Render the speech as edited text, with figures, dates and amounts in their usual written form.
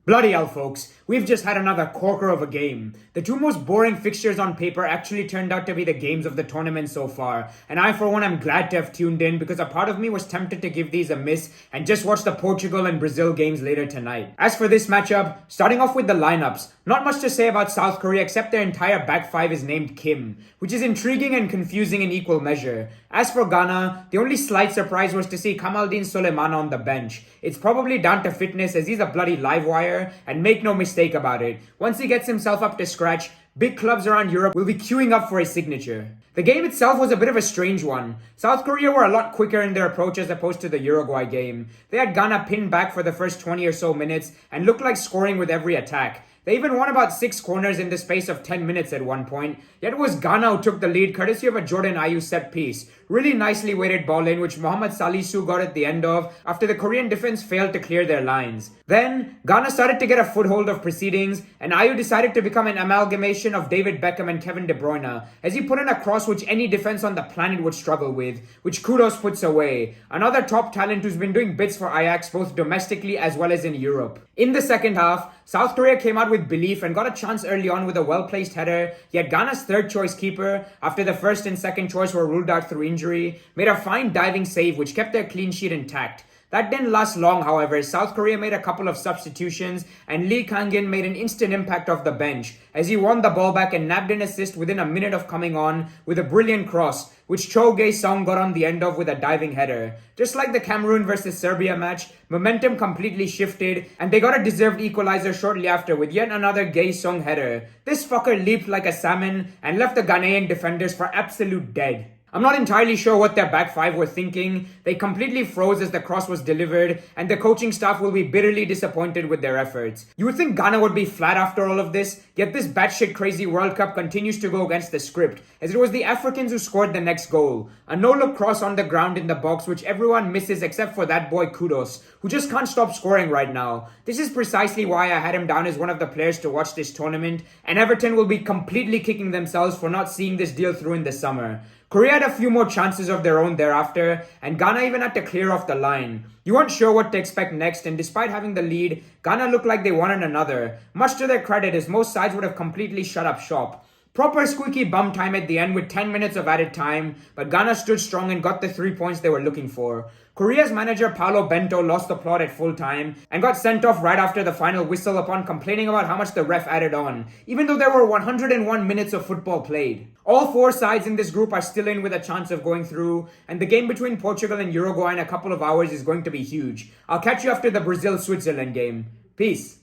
Bloody hell, folks. We've just had another corker of a game. The two most boring fixtures on paper actually turned out to be the games of the tournament so far. And I, for one, am glad to have tuned in because a part of me was tempted to give these a miss and just watch the Portugal and Brazil games later tonight. As for this matchup, starting off with the lineups, not much to say about South Korea except their entire back five is named Kim, which is intriguing and confusing in equal measure. As for Ghana, the only slight surprise was to see Kamaldeen Soleimana on the bench. It's probably down to fitness as he's a bloody live wire, and make no mistake about it, once he gets himself up to scratch, big clubs around Europe will be queuing up for his signature. The game itself was a bit of a strange one. South Korea were a lot quicker in their approach as opposed to the Uruguay game. They had Ghana pinned back for the first 20 or so minutes and looked like scoring with every attack. They even won about 6 corners in the space of 10 minutes at one point, yet it was Ghana who took the lead courtesy of a Jordan Ayew set piece. Really nicely weighted ball in which Mohammed Salisu got at the end of after the Korean defense failed to clear their lines. Then, Ghana started to get a foothold of proceedings and Ayew decided to become an amalgamation of David Beckham and Kevin De Bruyne as he put in a cross which any defense on the planet would struggle with, which Kudus puts away. Another top talent who's been doing bits for Ajax both domestically as well as in Europe. In the second half, South Korea came out with belief and got a chance early on with a well-placed header, yet Ghana's third choice keeper, after the first and second choice were ruled out through injury, made a fine diving save which kept their clean sheet intact. That didn't last long, however. South Korea made a couple of substitutions and kang-in made an instant impact off the bench as he won the ball back and nabbed an assist within a minute of coming on with a brilliant cross, which Cho Gue-Sung got on the end of with a diving header. Just like the Cameroon versus Serbia match, momentum completely shifted and they got a deserved equalizer shortly after with yet another Gue-Sung header. This fucker leaped like a salmon and left the Ghanaian defenders for absolute dead. I'm not entirely sure what their back five were thinking. They completely froze as the cross was delivered, and the coaching staff will be bitterly disappointed with their efforts. You would think Ghana would be flat after all of this, yet this batshit crazy World Cup continues to go against the script, as it was the Africans who scored the next goal. A no-look cross on the ground in the box which everyone misses except for that boy Kudus, who just can't stop scoring right now. This is precisely why I had him down as one of the players to watch this tournament, and Everton will be completely kicking themselves for not seeing this deal through in the summer. Korea had a few more chances of their own thereafter, and Ghana even had to clear off the line. You weren't sure what to expect next, and despite having the lead, Ghana looked like they wanted another. Much to their credit, as most sides would have completely shut up shop. Proper squeaky bum time at the end with 10 minutes of added time, but Ghana stood strong and got the 3 points they were looking for. Korea's manager Paulo Bento lost the plot at full time and got sent off right after the final whistle upon complaining about how much the ref added on, even though there were 101 minutes of football played. All 4 sides in this group are still in with a chance of going through, and the game between Portugal and Uruguay in a couple of hours is going to be huge. I'll catch you after the Brazil-Switzerland game. Peace.